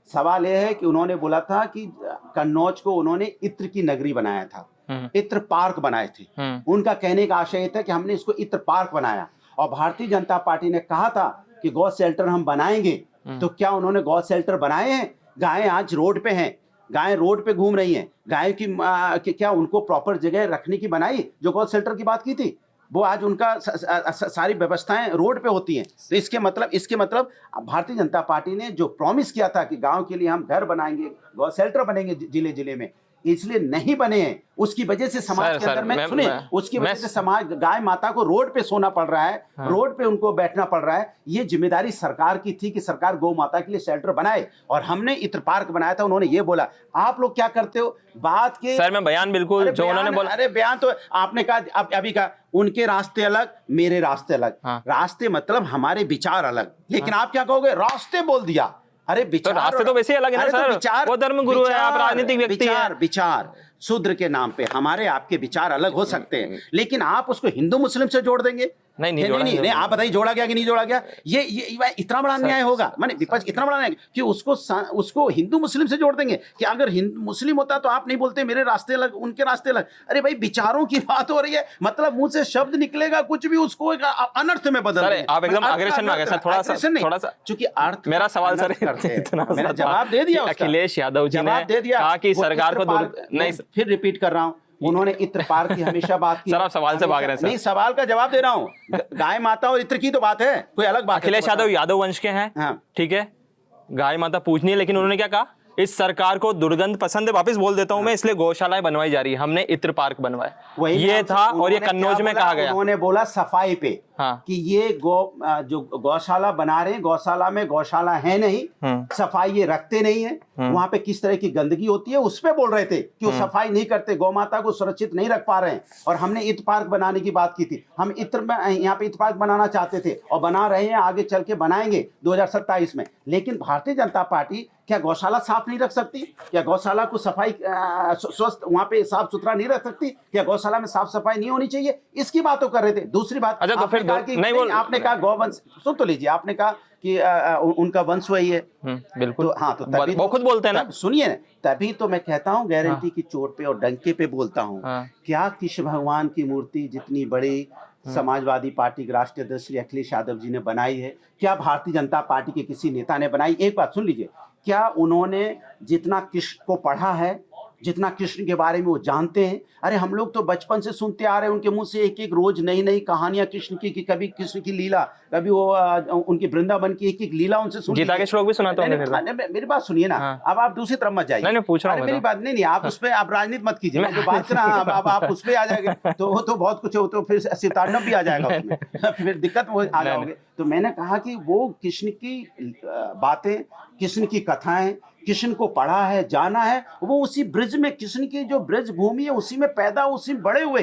सवाल यह है कि उन्होंने बोला था कि कन्नौज को उन्होंने इत्र की नगरी बनाया था, इत्र पार्क बनाए थे। उनका कहने का आशय था कि हमने इसको इत्र पार्क बनाया, और भारतीय जनता पार्टी ने कहा था कि गौ शेल्टर हम बनाएंगे। तो क्या उन्होंने गौ शेल्टर बनाए हैं? गायें आज रोड पे हैं, गायें रोड पे घूम रही हैं। गाय की क्या उनको प्रॉपर जगह रखने की बनाई? जो गौ शेल्टर की बात की थी वो आज उनका सारी व्यवस्थाएं रोड पे होती हैं। तो इसके मतलब भारतीय जनता पार्टी ने जो प्रॉमिस किया था कि गांव के लिए हम घर बनाएंगे, गौ शेल्टर बनेंगे जिले जिले में, इसलिए नहीं बने हैं। उसकी वजह से समाज के अंदर में सुने, उसकी वजह से समाज, गाय माता को रोड पे सोना पड़ रहा है, रोड पे उनको बैठना पड़ रहा है। ये जिम्मेदारी सरकार की थी कि सरकार गौ माता के लिए शेल्टर बनाए, और हमने इत्र पार्क बनाया था। उन्होंने ये बोला। आप लोग क्या करते हो बात के सर? मैं बयान बिल्कुल जो उन्होंने बोला। अरे बयान तो आपने कहा, अभी कहा उनके रास्ते अलग, मेरे रास्ते अलग। रास्ते मतलब हमारे विचार अलग, लेकिन आप क्या कहोगे? रास्ते बोल दिया। अरे विचार, तो रास्ते तो वैसे ही अलग है ना सर। वो धर्म गुरु है, आप राजनीतिक व्यक्ति हैं। विचार शूद्र के नाम पे हमारे आपके विचार अलग हो सकते हैं, लेकिन आप उसको हिंदू मुस्लिम से जोड़ देंगे? नहीं, आप बताइए जोड़ा गया कि नहीं जोड़ा गया? ये इतना बड़ा अन्याय होगा, माने विपक्ष इतना बड़ा अन्याय कि उसको हिंदू मुस्लिम से जोड़ देंगे। कि अगर हिंदू मुस्लिम होता तो आप नहीं बोलते मेरे रास्ते अलग, उनके रास्ते अलग। अरे भाई विचारों की बात हो रही है, मतलब मुंह से शब्द निकलेगा कुछ भी उसको अनर्थ में बदल रहे हैं। आप एकदम अग्रेशन में आ गए सर, थोड़ा सा चूंकि अर्थ, मेरा सवाल सर मैंने जवाब दे दिया। अखिलेश यादव जी ने कहा कि सरकार को नहीं, फिर रिपीट कर रहा हूं, उन्होंने इत्र पार्क की हमेशा बात की। सर आप सवाल से भाग रहे हैं सर। नहीं, सवाल का जवाब दे रहा हूँ। गाय माता और इत्र की तो बात है, कोई अलग बात। अखिलेश यादव यादव वंश के हैं, ठीक है, गाय माता पूजनी है, लेकिन उन्होंने क्या कहा? इस सरकार को दुर्गंध पसंद है, वापस बोल देता हूं मैं, इसलिए गौशालाएं बनवाई जा रही है, हमने इत्र पार्क बनवाए। ये था, और ये कन्नौज में कहा गया। उन्होंने बोला सफाई पे कि ये जो गौशाला बना रहे हैं, गौशाला में गौशाला है नहीं, सफाई ये रखते नहीं है, वहां पे किस तरह की गंदगी होती है उस पे बोल रहे थे कि वो सफाई नहीं करते, गौ माता को सुरक्षित नहीं रख पा रहे हैं। और हमने इत्र पार्क बनाने की बात की थी, हम यहाँ पे इत्र पार्क बनाना चाहते थे, और बना रहे हैं, आगे चल के बनाएंगे 2027 में। लेकिन भारतीय जनता पार्टी क्या गौशाला साफ नहीं रख सकती? क्या गौशाला को सफाई स्वस्थ वहां पे साफ सुथरा नहीं रख सकती? क्या गौशाला में साफ सफाई नहीं होनी चाहिए? इसकी बात कर रहे थे। दूसरी बात, अच्छा तो फिर आपने कहा गौवंश, सुन तो लीजिए, आपने कहा कि उनका वंश वही है। बिल्कुल, तो हाँ, तो तभी वो खुद बोलते हैं ना। सुनिए, तभी तो मैं कहता हूँ गारंटी की चोट पे और डंके पे बोलता हूँ। क्या कृष्ण भगवान की मूर्ति जितनी बड़ी समाजवादी पार्टी के राष्ट्रीय अध्यक्ष श्री अखिलेश यादव जी ने बनाई है, क्या भारतीय जनता पार्टी के किसी नेता ने बनाई? एक बात सुन लीजिए, क्या उन्होंने जितना कृष्ण को पढ़ा है, जितना कृष्ण के बारे में वो जानते हैं? अरे हम लोग तो बचपन से सुनते आ रहे हैं उनके मुंह से एक एक रोज नई नई कहानियां कृष्ण की, कि कभी कृष्ण की लीला, कभी वो उनकी वृंदावन की एक एक लीला उनसे सुन। गीता के श्लोक भी सुनाता हूं। मेरी बात सुनिए ना। अब आप दूसरी तरफ मत जाइए। पूछ रहा हूं मेरी बात नहीं, आप उस पर आप राजनीति मत कीजिए। जो बात कर रहा हूं, आप उस पर आ जाएंगे तो बहुत कुछ हो, तो फिर सितांडव भी आ जाएगा उसमें, फिर दिक्कत वो आ जाओगे। तो मैंने कहा कि वो कृष्ण की बातें, कृष्ण की कथाएं, कृष्ण को पढ़ा है, जाना है, वो उसी ब्रज में, कृष्ण की जो ब्रज भूमि है उसी में पैदा, उसी में बड़े हुए।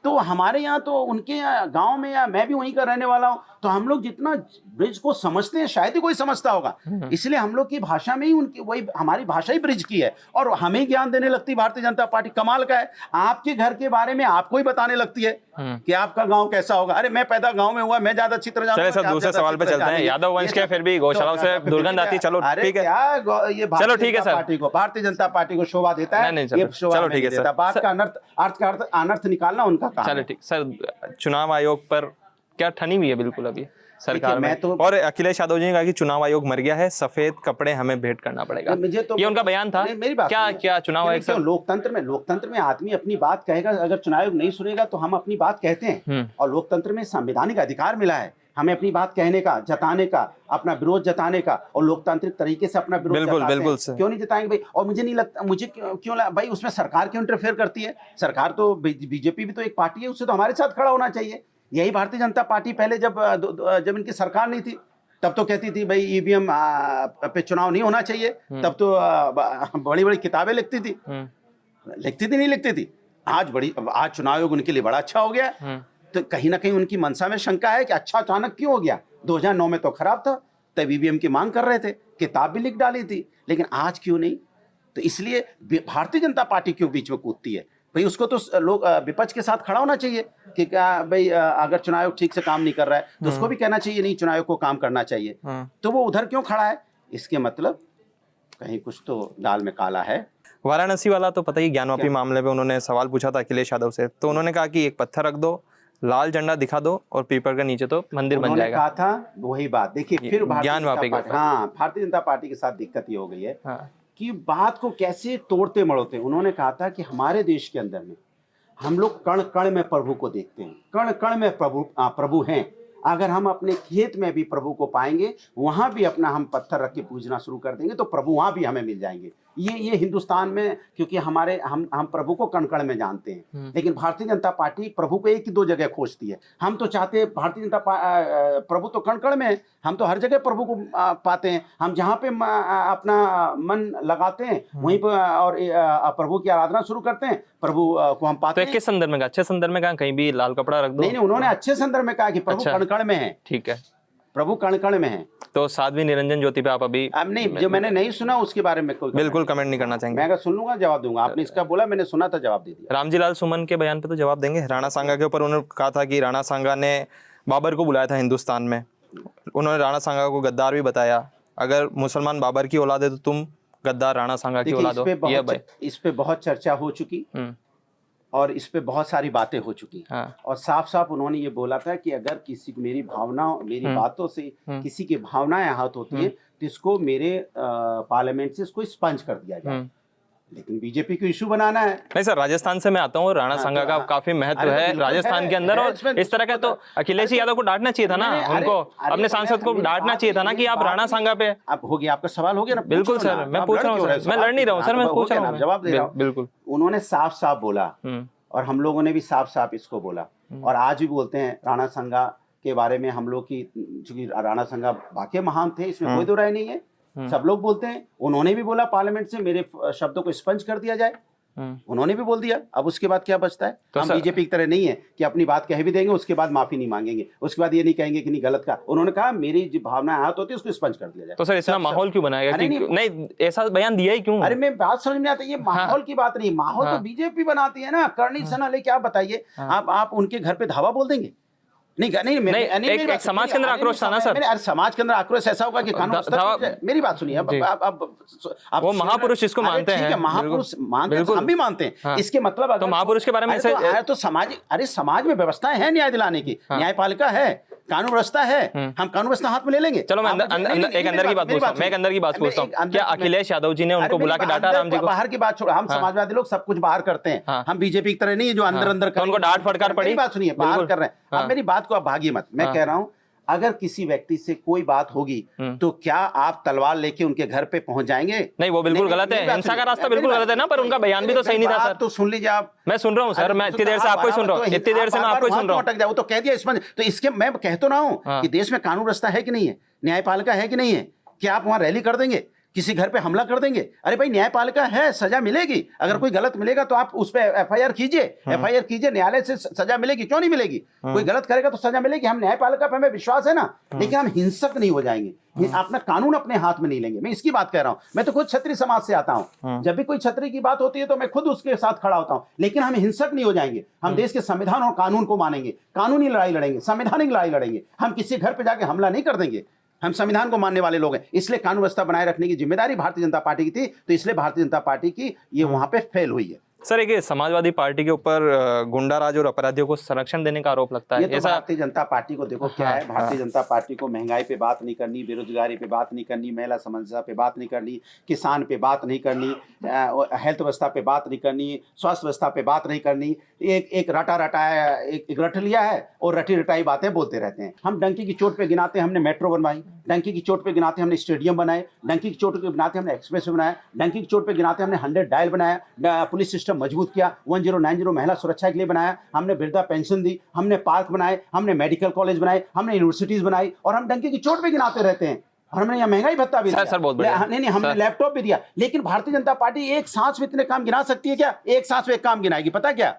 तो हमारे यहाँ तो उनके यहाँ गांव में, या मैं भी वहीं का रहने वाला हूँ, तो हम लोग जितना ब्रिज को समझते हैं शायद ही कोई समझता होगा, इसलिए हम लोग की भाषा में ही उनकी वही हमारी भाषा ही ब्रिज की है, और हमें ज्ञान देने लगती भारतीय जनता पार्टी। कमाल का है, आपके घर के बारे में आपको ही बताने लगती है कि आपका गांव कैसा होगा। अरे मैं पैदा गांव में हुआ, मैं ज्यादा अच्छी तरह जानता हूं। दूसरे सवाल पे चलते हैं। यादव वंश के फिर भी गौशाला से दुर्गंध आती, चलो ठीक है, ये चलो ठीक है सर, पार्टी को, भारतीय जनता पार्टी को शोभा देता है, चलो ठीक है सर, बात का अनर्थ निकालना उनका काम। चलो ठीक सर, चुनाव आयोग पर क्या ठनी हुई है बिल्कुल अभी सरकार में, और अखिलेश यादव जी ने कहा कि चुनाव आयोग मर गया है, सफेद कपड़े हमें भेंट करना पड़ेगा, मुझे तो ये उनका बयान था। मेरी बात क्या चुनाव आयोग सर, लोकतंत्र में आदमी अपनी बात कहेगा, अगर चुनाव आयोग नहीं सुनेगा तो हम अपनी बात कहते हैं, और लोकतंत्र में संवैधानिक अधिकार मिला है हमें अपनी बात कहने का, जताने का, अपना विरोध जताने का, और लोकतांत्रिक तरीके से अपना विरोध बिल्कुल क्यों नहीं जताएंगे भाई। और मुझे नहीं लगता, मुझे क्यों भाई उसमें सरकार क्यों इंटरफेयर करती है? सरकार तो, बीजेपी भी तो एक पार्टी है, उससे तो हमारे साथ खड़ा होना चाहिए। यही भारतीय जनता पार्टी पहले जब इनकी सरकार नहीं थी तब तो कहती थी भाई ईवीएम पे चुनाव नहीं होना चाहिए, तब तो बड़ी बड़ी किताबें लिखती थी, नहीं लिखती थी। आज चुनाव आयोग उनके लिए बड़ा अच्छा हो गया, तो कहीं ना कहीं उनकी मंशा में शंका है कि अच्छा अचानक क्यों हो गया। 2009 में तो खराब था, तब ईवीएम की मांग कर रहे थे, किताब भी लिख डाली थी, लेकिन आज क्यों नहीं? तो इसलिए भारतीय जनता पार्टी क्यों बीच में कूदती है भाई? उसको तो लोग विपक्ष के साथ खड़ा होना चाहिए कि क्या भाई, अगर चुनाव आयोग ठीक से काम नहीं कर रहा है तो उसको भी कहना चाहिए नहीं, चुनाव आयोग को काम करना चाहिए। तो वो उधर क्यों खड़ा है? इसके मतलब कहीं कुछ तो दाल में काला है। वाराणसी वाला तो पता ही, ज्ञानवापी मामले में उन्होंने सवाल पूछा था अखिलेश यादव से, तो उन्होंने कहा कि एक पत्थर रख दो, लाल झंडा दिखा दो, और पीपल के नीचे तो मंदिर बन जाएगा। कहा था वही बात। देखिए फिर भारतीय जनता पार्टी के साथ दिक्कत ये हो गई है कि बात को कैसे तोड़ते मड़ोते। उन्होंने कहा था कि हमारे देश के अंदर में हम लोग कण कण में प्रभु को देखते हैं, कण कण में प्रभु हैं। अगर हम अपने खेत में भी प्रभु को पाएंगे, वहां भी अपना हम पत्थर रख के पूजना शुरू कर देंगे तो प्रभु वहां भी हमें मिल जाएंगे। ये हिंदुस्तान में, क्योंकि हम प्रभु को कण कण में जानते हैं, लेकिन भारतीय जनता पार्टी प्रभु को एक ही दो जगह खोजती है। हम तो चाहते हैं भारतीय जनता प्रभु तो कण कण में है, हम तो हर जगह प्रभु को पाते हैं। हम जहाँ पे अपना मन लगाते हैं वहीं पर और प्रभु की आराधना शुरू करते हैं, प्रभु को हम पाते हैं। तो किस संदर्भ में कहा? अच्छे संदर्भ में कहा, कहीं भी लाल कपड़ा रख दो? नहीं, उन्होंने अच्छे संदर्भ में कहा कि प्रभु कण कण में है। ठीक है, प्रभु कण कण में है। तो साध्वी निरंजन ज्योति पे आप अभी नहीं, जो मैंने नहीं सुना उसके बारे में कोई बिल्कुल कमेंट नहीं करना चाहेंगे। मैं अगर सुन लूंगा जवाब दूंगा। आपने इसका बोला, मैंने सुना था, जवाब दे दिया। रामजी लाल सुमन के बयान पे तो जवाब देंगे। राणा सांगा के ऊपर उन्होंने कहा था कि राणा सांगा ने बाबर को बुलाया था हिंदुस्तान में, उन्होंने राणा सांगा को गद्दार भी बताया। अगर मुसलमान बाबर की औलाद है तो तुम गद्दार राणा सांगा की औलाद हो। इस पे बहुत चर्चा हो चुकी और इस पे बहुत सारी बातें हो चुकी। और साफ साफ उन्होंने ये बोला था कि अगर किसी को मेरी बातों से किसी की भावनाएं आहत होती है तो इसको मेरे पार्लियामेंट से इसको स्पंज कर दिया जाए। लेकिन बीजेपी को इशू बनाना है। नहीं सर, राजस्थान से मैं आता हूँ, राणा सांगा का काफी महत्व है राजस्थान के अंदर, और इस तरह का तो अखिलेश यादव को डांटना चाहिए था ना, उनको अपने सांसद को डांटना चाहिए था ना कि आप राणा सांगा पे। अब हो गया, आपका सवाल हो गया ना? बिल्कुल सर, मैं पूछ रहा हूँ, मैं लड़ नहीं रहा हूँ सर, मैं पूछ रहा हूँ, जवाब दे रहा हूँ। बिल्कुल, उन्होंने साफ साफ बोला और हम लोगों ने भी साफ साफ इसको बोला, और आज भी बोलते हैं राणा सांगा के बारे में हम लोग की, चूंकि राणा सांगा वाकई महान थे, इसमें कोई दो राय नहीं है, सब लोग बोलते हैं। उन्होंने भी बोला पार्लियामेंट से मेरे शब्दों को स्पंज कर दिया जाए, उन्होंने भी बोल दिया। अब उसके बाद क्या बचता है? तो हम बीजेपी की तरह नहीं है कि अपनी बात कह भी देंगे उसके बाद माफी नहीं मांगेंगे, उसके बाद ये नहीं कहेंगे कि नहीं गलत का। उन्होंने कहा मेरी जो भावनाएं आहत होती है उसको स्पंज कर दिया जाए। तो सर इतना माहौल क्यों बनाएगा? नहीं, ऐसा बयान दिया ही क्यों? अरे मैं बात समझ में आता है, ये माहौल की बात नहीं, माहौल तो बीजेपी बनाती है ना। करनी सना लेके आप बताइए, आप उनके घर पे धावा बोल देंगे? नहीं, एक समाज के अंदर आक्रोश था ना सर। अरे समाज के अंदर आक्रोश ऐसा होगा कि कानून। मेरी बात सुनिए, अब वो महापुरुष इसको मानते हैं, महापुरुष मानते हैं, हम भी मानते हैं। इसके मतलब तो महापुरुष के बारे में तो समाज में व्यवस्थाएं हैं न्याय दिलाने की, न्यायपालिका है, कानून व्यवस्था है। हम कानून व्यवस्था हाथ में ले लेंगे। चलो मैं एक अंदर की बात पूछता हूँ, क्या अखिलेश यादव जी ने उनको बुला के डांटा? राम जी को बाहर की बात छोड़ो, हम समाजवादी लोग सब कुछ बाहर करते हैं, हम बीजेपी की तरह नहीं है जो अंदर अंदर उनको डांट फटकार पड़ी। बात सुनिए, बाहर कर रहे हैं। अब मेरी बात को आप भागिए मत। मैं कह रहा हूं अगर किसी व्यक्ति से कोई बात होगी तो क्या आप तलवार लेके उनके घर पे पहुंच जाएंगे? नहीं, वो बिल्कुल गलत है, हिंसा का रास्ता बिल्कुल गलत है ना। पर उनका बयान भी तो सही नहीं था सर। तो सुन लीजिए आप। मैं सुन रहा हूँ सर, मैं इतनी देर से आपको सुन रहा हूँ, इतनी देर से मैं आपको सुन रहा हूँ। अटक जाए, वो तो कह दिया इसमें। तो इसके मैं कहता ना हूँ कि देश में कानून व्यवस्था है कि नहीं है, न्यायपालिका है कि नहीं है, क्या आप वहां रैली कर देंगे? किसी घर पे हमला कर देंगे? अरे भाई न्यायपालिका है, सजा मिलेगी। अगर कोई गलत मिलेगा तो आप उस पर एफआईआर कीजिए, एफआईआर कीजिए, न्यायालय से सजा मिलेगी, क्यों नहीं मिलेगी? कोई गलत करेगा तो सजा मिलेगी। हम न्यायपालिका पे हमें विश्वास है ना, लेकिन हम हिंसक नहीं हो जाएंगे, अपना कानून अपने हाथ में नहीं लेंगे। मैं इसकी बात कह रहा हूं। मैं तो खुद क्षत्रिय समाज से आता हूं, जब भी कोई क्षत्रिय की बात होती है तो मैं खुद उसके साथ खड़ा होता हूं, लेकिन हम हिंसक नहीं हो जाएंगे। हम देश के संविधान और कानून को मानेंगे, कानूनी लड़ाई लड़ेंगे, संवैधानिक लड़ाई लड़ेंगे। हम किसी घर पे जाके हमला नहीं कर देंगे। हम संविधान को मानने वाले लोग हैं, इसलिए कानून व्यवस्था बनाए रखने की जिम्मेदारी भारतीय जनता पार्टी की थी, तो इसलिए भारतीय जनता पार्टी की ये वहां पे फेल हुई है। सर, एक समाजवादी पार्टी के ऊपर गुंडा राज और अपराधियों को संरक्षण देने का आरोप लगता है। ये तो भारतीय जनता पार्टी को देखो क्या है, भारतीय जनता पार्टी को महंगाई पे बात नहीं करनी, बेरोजगारी पे बात नहीं करनी, महिला समस्या पे बात नहीं करनी, किसान पे बात नहीं करनी, हेल्थ व्यवस्था पे बात नहीं करनी, स्वास्थ्य व्यवस्था पे बात नहीं करनी। एक रटा रटाया, एक रट लिया है और रटी रटाई बातें बोलते रहते हैं। हम डंकी की चोट पे गिनाते हमने मेट्रो बनवाई, डंकी की चोट पे गिनाते हमने स्टेडियम बनाए, डंकी की चोट पे गिनाते हमने एक्सप्रेस बनाया, डंकी की चोट पे गिनाते हमने 100 डायल बनाया, पुलिस सिस्टम मजबूत किया, 1090 महिला सुरक्षा के लिए बनाया, हमने वृद्धा पेंशन दी, हमने पार्क बनाए, हमने मेडिकल कॉलेज बनाए, हमने यूनिवर्सिटीज बनाई, और हम डंकी की चोट पे गिनाते रहते हैं। और हमने यहाँ महंगाई भत्ता भी दिया, बहुत बढ़िया। नहीं, हमने लैपटॉप भी दिया। लेकिन भारतीय जनता पार्टी एक सांस में इतने काम गिना सकती है क्या? एक सांस में एक काम गिनाएगी, पता क्या?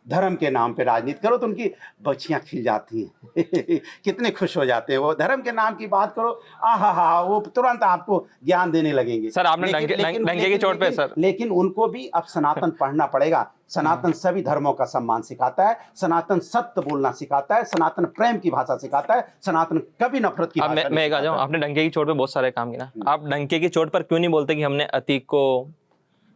धर्म के नाम पे राजनीति करो तो उनकी बच्चियां खिल जाती हैं कितने खुश हो जाते हैं वो। धर्म के नाम की बात करो, आहा, वो तुरंत आपको ज्ञान देने लगेंगे। सर, आपने डंके की चोट पे सर, लेकिन उनको भी अब सनातन पढ़ना पड़ेगा। सनातन सभी धर्मों का सम्मान सिखाता है, सनातन सत्य बोलना सिखाता है, सनातन प्रेम की भाषा सिखाता है, सनातन कभी नफरत की भाषा। मैं कह जाऊं, आपने डंके की चोट पे बहुत सारे काम किया, आप डंके की चोट पर क्यों नहीं बोलते कि हमने अतीक को,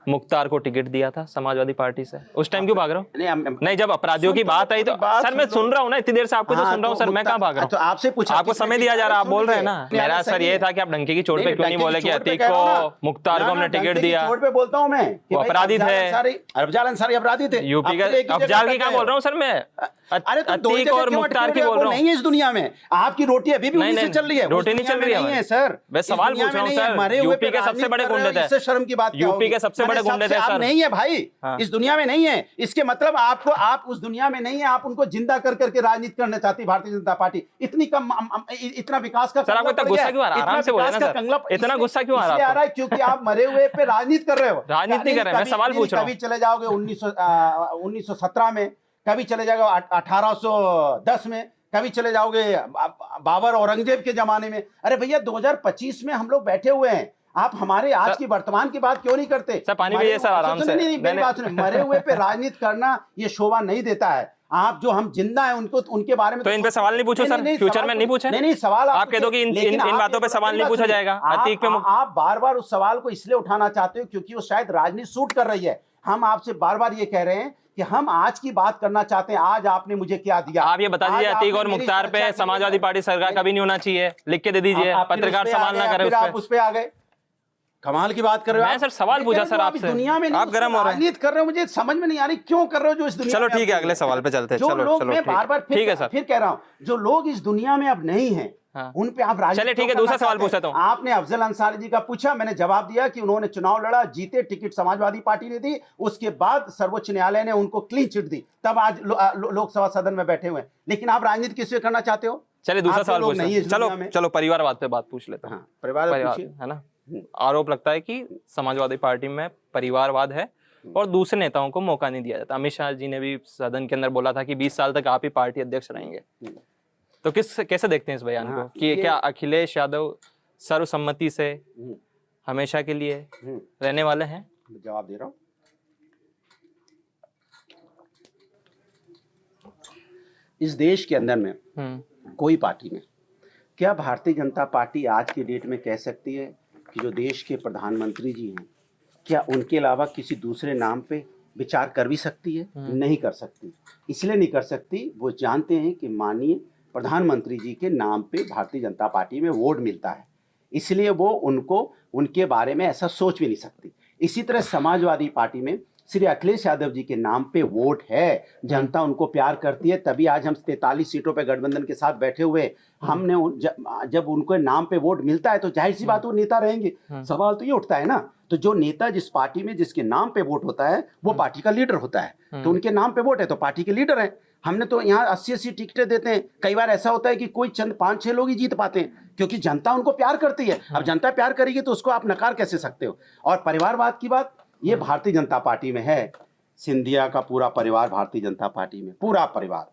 मुख्तार को टिकट दिया था समाजवादी पार्टी से? उस टाइम क्यों भाग रहे हो? नहीं, जब अपराधियों की बात आई तो सर मैं सुन रहा हूं ना, इतनी देर से आपको तो सुन रहा हूं सर, मैं कहां भाग रहा हूं? तो आपसे पूछा, आपको समय दिया जा रहा, आप बोल रहे हैं ना। मेरा सर ये था कि आप डंके की चोट पे क्यों नहीं बोले कि अतीक को, मुख्तार को हमने टिकट दिया? चोट पे बोलता हूं मैं, वो अपराधी थे, अफजल अंसारी अपराधी थे। यूपी का अफजल की क्या बोल रहा हूं सर मैं? अरे तो अतीक और मुख्तार की बोल रहा हूं। नहीं है इस दुनिया में, आपकी रोटी अभी भी उन्हीं से चल रही है। रोटी नहीं चल रही है सर, मैं सवाल पूछ रहा हूं सर। यूपी के सबसे बड़े गुंडे थे, इससे शर्म की बात, यूपी के सबसे बड़े गुंडे थे सर। नहीं है भाई, इस दुनिया में नहीं है। इसके मतलब आपको, आप उस दुनिया में नहीं है, आप उनको जिंदा कर करके राजनीति करना चाहती भारतीय जनता पार्टी। इतनी कम, इतना विकास का सर, आपको इतना गुस्सा क्यों आ रहा है? आराम से बोले ना सर, इतना गुस्सा क्यों आ रहा है? क्योंकि आप मरे हुए पे राजनीति कर रहे हो। राजनीति नहीं कर रहे, मैं सवाल पूछ रहा हूं। कभी चले जाओगे 1917 में, कभी चले जाओगे 1810 में, कभी चले जाओगे बाबर औरंगजेब के जमाने में। अरे भैया 2025 में हम लोग बैठे हुए हैं, आप हमारे आज की वर्तमान की बात क्यों नहीं करते? सर पानी भी सर आराम से। नहीं, मेरी बात सुनिए, मरे हुए पे राजनीति करना ये शोभा नहीं देता है। आप जो हम जिंदा हैं उनको, उनके बारे में तो इन पे सवाल नहीं पूछो सर, फ्यूचर में नहीं पूछे? नहीं, सवाल आप कह दो कि इन बातों पे सवाल नहीं पूछा जाएगा। अतीक पे आप बार बार उस सवाल को इसलिए उठाना चाहते हो क्योंकि वो शायद राजनीति सूट कर रही है। हम आपसे बार बार ये कह रहे हैं कि हम आज की बात करना चाहते हैं। आज आपने मुझे क्या दिया? आप ये बता दीजिए, अतीक और मुख्तार पे समाजवादी पार्टी सरकार कभी नहीं होना चाहिए, लिख के दे दीजिए, पत्रकार सवाल ना करे। आप उस पे आ गए, कमाल की बात कर रहे हो। मैं सर सवाल पूछा सर आपसे, दुनिया में आप गर्म हो रहे हैं, राजनीति कर रहे हो, मुझे समझ में नहीं आ रही क्यों कर रहे हो जो इस दुनिया। चलो ठीक है, अगले सवाल पे चलते हैं। जो लोग, मैं बार बार ठीक है सर, फिर कह रहा हूँ, जो लोग इस दुनिया में अब नहीं है, उन पे आप राजनीति। चलिए ठीक है, दूसरा सवाल पूछता हूं। आपने अफजल अंसारी जी का पूछा, मैंने जवाब दिया कि उन्होंने चुनाव लड़ा, जीते, टिकट समाजवादी पार्टी ने दी, उसके बाद सर्वोच्च न्यायालय ने उनको क्लीन चिट दी, तब आज लोकसभा सदन में बैठे हुए। लेकिन आप राजनीति किससे करना चाहते हो? चलिए दूसरा सवाल पूछते, चलो परिवारवाद पे बात पूछ लेते हैं। परिवार है ना, आरोप लगता है कि समाजवादी पार्टी में परिवारवाद है और दूसरे नेताओं को मौका नहीं दिया जाता। अमित शाह जी ने भी सदन के अंदर बोला था कि 20 साल तक आप ही पार्टी अध्यक्ष रहेंगे। तो कैसे देखते हैं इस बयान को कि क्या अखिलेश यादव सर्वसम्मति से हमेशा के लिए रहने वाले हैं? जवाब दे रहा हूं। इस देश के अंदर में कोई पार्टी में, क्या भारतीय जनता पार्टी आज की डेट में कह सकती है कि जो देश के प्रधानमंत्री जी हैं, क्या उनके अलावा किसी दूसरे नाम पे विचार कर भी सकती है? नहीं कर सकती। इसलिए नहीं कर सकती, वो जानते हैं कि माननीय प्रधानमंत्री जी के नाम पे भारतीय जनता पार्टी में वोट मिलता है, इसलिए वो उनके बारे में ऐसा सोच भी नहीं सकती। इसी तरह समाजवादी पार्टी में श्री अखिलेश यादव जी के नाम पे वोट है, जनता उनको प्यार करती है, तभी आज हम 43 सीटों पे गठबंधन के साथ बैठे हुए। हमने जब उनको नाम पे वोट मिलता है तो जाहिर सी बात वो नेता रहेंगे। सवाल तो ये उठता है ना, तो जो नेता जिस पार्टी में जिसके नाम पे वोट होता है वो पार्टी का लीडर होता है, तो उनके नाम पे वोट है तो पार्टी के लीडर हैं। हमने तो यहाँ 80-80 टिकटें देते हैं। कई बार ऐसा होता है कि कोई चंद 5-6 लोग ही जीत पाते हैं, क्योंकि जनता उनको प्यार करती है। अब जनता प्यार करेगी तो उसको आप नकार कैसे सकते हो। और परिवारवाद की बात, ये भारतीय जनता पार्टी में है। सिंधिया का पूरा परिवार भारतीय जनता पार्टी में, पूरा परिवार।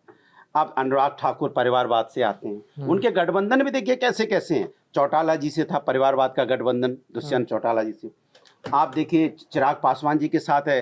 अब अनुराग ठाकुर परिवारवाद से आते हैं, उनके गठबंधन भी देखिए कैसे कैसे हैं। चौटाला जी से था परिवारवाद का गठबंधन, दुष्यंत चौटाला जी से। आप देखिए चिराग पासवान जी के साथ है,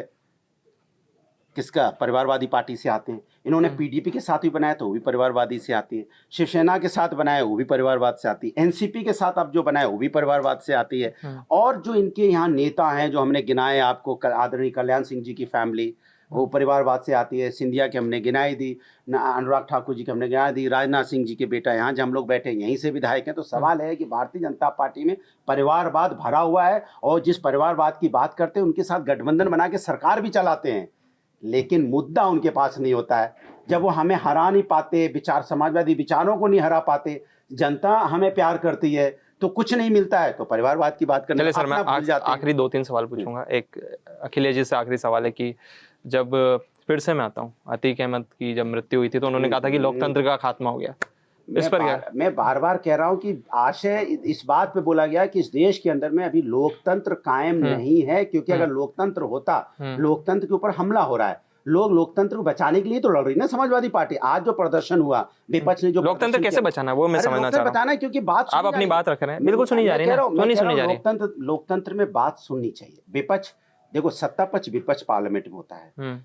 किसका, परिवारवादी पार्टी से आते हैं। इन्होंने पीडीपी के साथ भी बनाया तो वो भी परिवारवादी से आती है। शिवसेना के साथ बनाया वो भी परिवारवाद से आती है। एनसीपी के साथ अब जो बनाया वो भी परिवारवाद से आती है। और जो इनके यहाँ नेता हैं जो हमने गिनाए आपको, आदरणीय कल्याण सिंह जी की फैमिली, वो परिवारवाद से आती है। सिंधिया के हमने गिनाई दी, अनुराग ठाकुर जी की हमने गिनाई दी, राजनाथ सिंह जी के बेटा यहाँ जब हम लोग बैठे यहीं से विधायक हैं। तो सवाल है कि भारतीय जनता पार्टी में परिवारवाद भरा हुआ है, और जिस परिवारवाद की बात करते हैं उनके साथ गठबंधन बना के सरकार भी चलाते हैं, लेकिन मुद्दा उनके पास नहीं होता है। जब वो हमें हरा नहीं पाते, विचार समाजवादी विचारों को नहीं हरा पाते, जनता हमें प्यार करती है तो कुछ नहीं मिलता है, तो परिवारवाद की बात करने। चलिए सर, मैं आखिरी 2-3 सवाल पूछूंगा। एक अखिलेश जी से आखिरी सवाल है कि जब फिर से मैं आता हूँ, अतीक अहमद की जब मृत्यु हुई थी तो उन्होंने कहा था कि लोकतंत्र का खात्मा हो गया। इस पर क्या? मैं बार बार कह रहा हूँ कि आशय इस बात पे बोला गया कि इस देश के अंदर में अभी लोकतंत्र कायम नहीं है, क्योंकि अगर लोकतंत्र होता, लोकतंत्र के ऊपर हमला हो रहा है, लोग लोकतंत्र को बचाने के लिए तो लड़ रही ना समाजवादी पार्टी। आज जो प्रदर्शन हुआ, विपक्ष ने जो लोकतंत्र कैसे बचाना है वो मैं समझना चाह रहा हूँ। क्योंकि बात आप अपनी बात रख रहे हैं, बिल्कुल सुनी जा रही है। लोकतंत्र में बात सुननी चाहिए। विपक्ष, देखो सत्ता पक्ष विपक्ष पार्लियामेंट में होता है,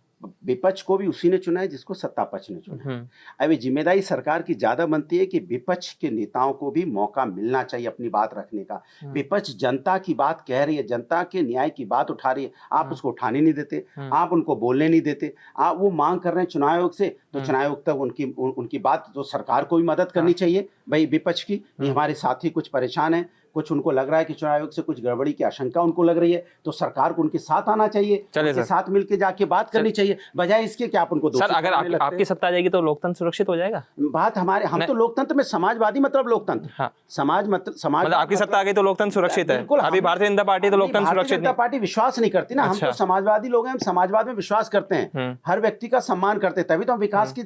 विपक्ष को भी उसी ने चुना है जिसको सत्ता पक्ष ने चुना है। अब ये जिम्मेदारी सरकार की ज्यादा बनती है कि विपक्ष के नेताओं को भी मौका मिलना चाहिए अपनी बात रखने का। विपक्ष जनता की बात कह रही है, जनता के न्याय की बात उठा रही है, आप उसको उठाने नहीं देते, आप उनको बोलने नहीं देते। आप वो मांग कर रहे हैं चुनाव आयोग से, तो चुनाव आयोग तक उनकी बात, तो सरकार को भी मदद करनी चाहिए भाई विपक्ष की। हमारे साथी कुछ परेशान है, कुछ उनको लग रहा है कि चुनाव आयोग से कुछ गड़बड़ी की आशंका उनको लग रही है, तो सरकार को उनके साथ आना चाहिए, उनके साथ मिलकर जाके बात करनी चाहिए, बजाय इसके कि आप उनको सर अगर आपकी सत्ता आ जाएगी तो लोकतंत्र सुरक्षित हो जाएगा। बात हमारे, हम तो लोकतंत्र में समाजवादी मतलब लोकतंत्र, समाज मतलब आपकी सत्ता आ गई तो लोकतंत्र सुरक्षित है। अभी भारतीय जनता पार्टी तो लोकतंत्र सुरक्षित, जनता पार्टी विश्वास नहीं करती ना। हम तो समाजवादी लोग हैं, हम समाजवाद में विश्वास करते हैं, हर व्यक्ति का सम्मान करते हैं, तभी तो हम विकास की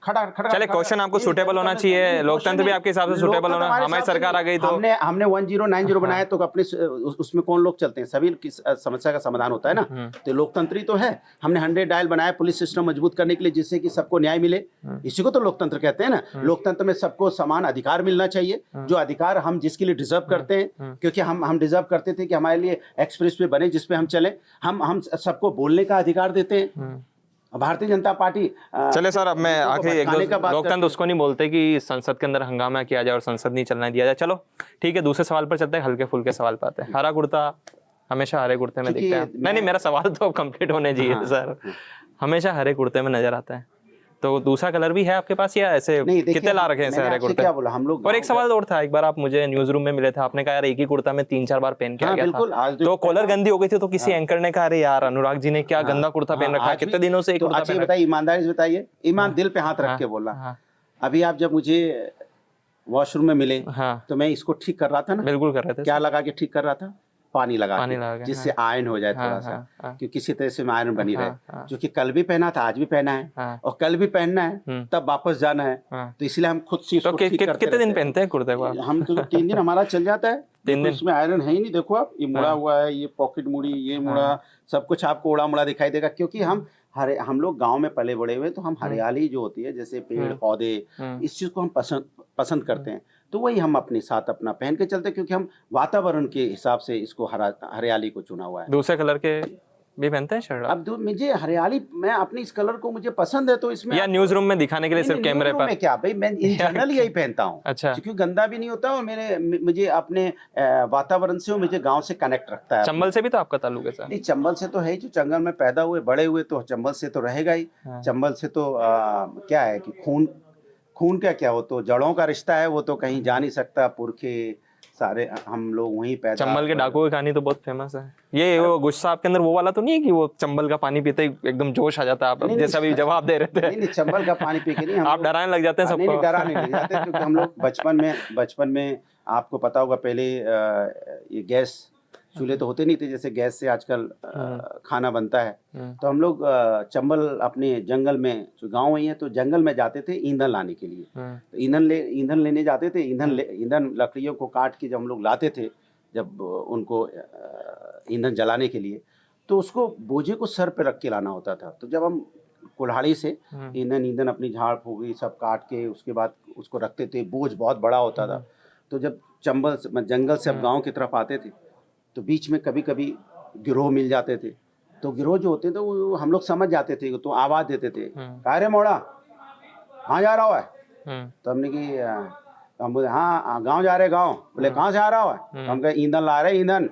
खड़ा। चले, क्वेश्चन आपको सूटेबल होना चाहिए, लोकतंत्र भी आपके हिसाब से सूटेबल होना। हमारी सरकार आ गई तो हमने 1090 बनाया, तो अपने उसमें कौन लोग चलते हैं, सभी की समस्या का समाधान होता है ना, तो लोकतंत्र ही तो है। हमने 100 डायल बनाया पुलिस सिस्टम मजबूत करने के लिए, जिससे कि सबको न्याय मिले, इसी को तो लोकतंत्र कहते हैं ना। लोकतंत्र में सबको समान अधिकार मिलना चाहिए, जो अधिकार हम जिसके लिए डिजर्व करते हैं, क्योंकि हम डिजर्व करते थे कि हमारे लिए एक्सप्रेस वे बने जिसपे हम चले, हम सबको बोलने का अधिकार देते हैं। भारतीय जनता पार्टी, चले सर, अब मैं आखिरी लोकतंत्र उसको नहीं बोलते कि संसद के अंदर हंगामा किया जाए और संसद नहीं चलने दिया जाए। चलो ठीक है, दूसरे सवाल पर चलते हैं, हल्के फुल्के सवाल पर आते हैं। हरा कुर्ता, हमेशा हरे कुर्ते में दिखते हैं। नहीं, मेरा सवाल तो कंप्लीट होने चाहिए सर। हमेशा हरे कुर्ते में नजर आता है, तो दूसरा कलर भी है आपके पास या ऐसे कितने ला रखे हैं हरे कुर्ते? क्या बोला हम लोग। और एक सवाल और था, एक बार आप मुझे न्यूज रूम में मिले थे, आपने कहा यार एक ही कुर्ता में 3-4 बार पहन के आ गया था, तो कॉलर गंदी हो गई थी, तो किसी एंकर ने कहा अरे यार अनुराग जी ने क्या गंदा कुर्ता पहन रखा है, कितने दिनों से एक कुर्ता पहन। बताइए, ईमानदारी से बताइए, ईमान दिल पे हाथ रख के बोलना। अभी आप जब मुझे वॉशरूम में मिले तो मैं इसको ठीक कर रहा था ना। बिल्कुल कर रहे थे। क्या लगा के ठीक कर रहा था? पानी लगा जिससे आयरन हो जाए थोड़ा सा, क्योंकि किसी तरह से आयरन बनी रहे, जो कि कल भी पहना था, आज भी पहना है, और कल भी पहनना है, तब वापस जाना है, तो इसलिए हम खुद से इसको ठीक करते। कितने दिन पहनते हैं कुर्ते को? हम तो 3 दिन हमारा चल जाता है। 3 दिन इसमें आयरन है ही नहीं, देखो आप, ये मुड़ा हुआ है, ये पॉकेट मुड़ी, ये मुड़ा, सब कुछ आपको उड़ा मुड़ा दिखाई देगा, क्योंकि हम लोग गांव में पले बड़े हुए, तो हम हरियाली जो होती है, जैसे पेड़ पौधे, इस चीज को हम पसंद करते हैं, तो वही हम अपने साथ अपना पहन के चलते हैं, क्योंकि हम वातावरण के हिसाब से इसको हरियाली को चुना हुआ है। दूसरे कलर के भी पहनते हैं शर्ट? अब मुझे हरियाली, मैं अपने इस कलर को मुझे पसंद है, तो इसमें या न्यूज रूम में दिखाने के लिए सिर्फ कैमरे पर? में क्या भाई, मैं इन जनरल यही पहनता हूँ। अच्छा, क्योंकि गंदा भी नहीं होता, और मुझे अपने वातावरण से, मुझे गाँव से कनेक्ट रखता है। चंबल से भी तो आपका ताल्लुक है सर? नहीं, चंबल से तो है ही, जो जंगल में पैदा हुए बड़े हुए, तो चंबल से तो रहेगा ही। चंबल से तो क्या है कि खून का क्या हो, तो जड़ों का रिश्ता है, वो तो कहीं जा नहीं सकता। पुरखे सारे हम लोग वहीं पैदा। चंबल के डाकुओं की कहानी तो बहुत फेमस है। ये वो गुस्सा आपके अंदर वो वाला तो नहीं है कि वो चंबल का पानी पीते ही एकदम जोश आ जाता है? आप जैसे अभी जवाब दे रहे थे। नहीं, चंबल का पानी पी के नहीं, आप डराने लग जाते हैं सबको? नहीं, डराने लग जाते, क्योंकि हम लोग बचपन में आपको पता होगा, पहले ये गैस चूल्हे तो होते नहीं थे, जैसे गैस से आजकल खाना बनता है। तो हम लोग चंबल अपने जंगल में, जो गांव ही है तो जंगल में जाते थे ईंधन लाने के लिए। तो ईंधन लेने जाते थे। ईंधन लकड़ियों को काट के जब हम लोग लाते थे, जब उनको ईंधन जलाने के लिए, तो उसको बोझे को सर पे रख के लाना होता था। तो जब हम कुल्हाड़ी से ईंधन अपनी झाड़ फूकी सब काट के उसके बाद उसको रखते थे, बोझ बहुत बड़ा होता था। तो जब चंबल जंगल से अब गांव की तरफ आते थे तो बीच में कभी कभी गिरोह मिल जाते थे। तो गिरोह जो होते थे वो हम लोग समझ जाते थे, तो आवाज़ देते थे, कहा रे मोड़ा कहाँ जा रहा है? तो हमने कि हम बोले हाँ गाँव जा रहे गाँव। बोले कहाँ से आ रहा है? तो हम कहे ईंधन ला रहे ईंधन।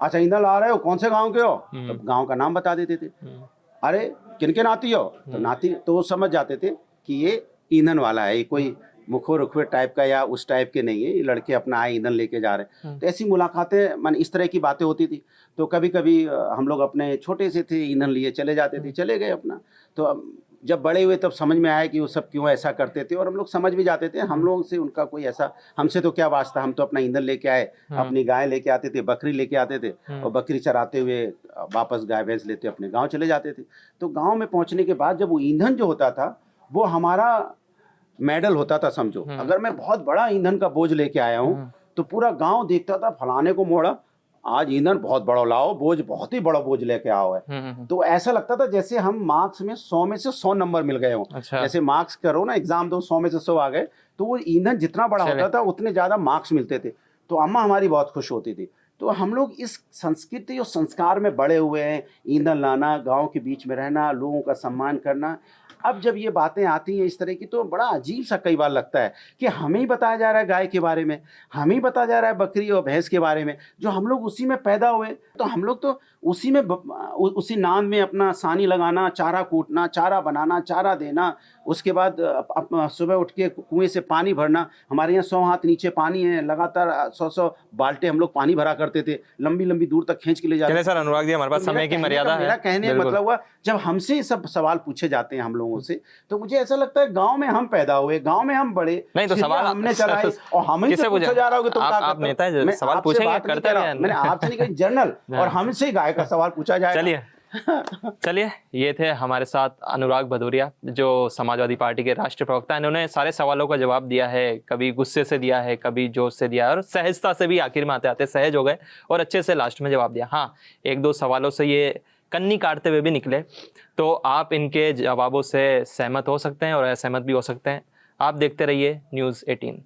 अच्छा ईंधन ला रहे हो, कौन से गाँव के हो? तो गाँव का नाम बता देते थे। अरे किनके नाती हो? तो नाती, तो वो समझ जाते थे कि ये ईंधन वाला है, ये कोई मुखो रुखवे टाइप का या उस टाइप के नहीं है, ये लड़के अपना आए ईंधन लेके जा रहे हैं। तो ऐसी मुलाकातें, मन इस तरह की बातें होती थी। तो कभी कभी हम लोग अपने छोटे से थे, ईंधन लिए चले जाते थे, चले गए अपना। तो जब बड़े हुए तब समझ में आया कि वो सब क्यों ऐसा करते थे, और हम लोग समझ भी जाते थे। हम लोगों से उनका कोई ऐसा, हमसे तो क्या वास्ता, हम तो अपना ईंधन लेके आए, अपनी गाय लेके आते थे, बकरी लेके आते थे, और बकरी चराते हुए वापस गाय भैंस लेते अपने गाँव चले जाते थे। तो गाँव में पहुँचने के बाद जब वो ईंधन जो होता था वो हमारा मेडल होता था समझो। अगर मैं बहुत बड़ा ईंधन का बोझ लेके आया हूँ तो पूरा गांव देखता था, फलाने को मोड़ा आज ईंधन बहुत बड़ा लाओ, बोझ बहुत ही बड़ा बोझ लेके आओ है। तो ऐसा लगता था जैसे हम मार्क्स में 100 में से 100 नंबर मिल गए हों। अच्छा। जैसे मार्क्स करो ना, एग्जाम दो, 100 में से 100 आ गए, तो वो ईंधन जितना बड़ा होता था उतने ज्यादा मार्क्स मिलते थे। तो अम्मा हमारी बहुत खुश होती थी। तो हम लोग इस संस्कृति और संस्कार में बड़े हुए हैं, ईंधन लाना, गाँव के बीच में रहना, लोगों का सम्मान करना। अब जब ये बातें आती हैं इस तरह की तो बड़ा अजीब सा कई बार लगता है कि हमें ही बताया जा रहा है गाय के बारे में, हमें ही बताया जा रहा है बकरी और भैंस के बारे में, जो हम लोग उसी में पैदा हुए। तो हम लोग तो उसी में उसी नाम में अपना सानी लगाना, चारा कूटना, चारा बनाना, चारा देना, उसके बाद सुबह उठ के कुएं से पानी भरना। हमारे यहाँ 100 हाथ नीचे पानी है, लगातार 100 बाल्टे हम लोग पानी भरा करते थे, लंबी लंबी दूर तक खींच के ले जाते। चलिए सर अनुराग जी, हमारे पास समय की मर्यादा है। मेरा कहने का मतलब हुआ जब हमसे ये सब सवाल पूछे जाते हैं हम लोगों से, तो मुझे ऐसा लगता है गांव में हम पैदा हुए, गांव में हम बड़े, नहीं तो सवाल हमने चलाए और हमें से पूछा जा रहा होगा तो आप नेता है, सवाल पूछेंगे, करते हैं। मैंने आपसे नहीं कही, जनरल, और हमसे गाय का सवाल पूछा जाए। चलिए ये थे हमारे साथ अनुराग भदौरिया, जो समाजवादी पार्टी के राष्ट्रीय प्रवक्ता। इन्होंने सारे सवालों का जवाब दिया है, कभी गुस्से से दिया है, कभी जोश से दिया है, और सहजता से भी आखिर में आते आते सहज हो गए और अच्छे से लास्ट में जवाब दिया। हाँ, एक दो सवालों से ये कन्नी काटते हुए भी निकले, तो आप इनके जवाबों से सहमत हो सकते हैं और असहमत भी हो सकते हैं। आप देखते रहिए News 18।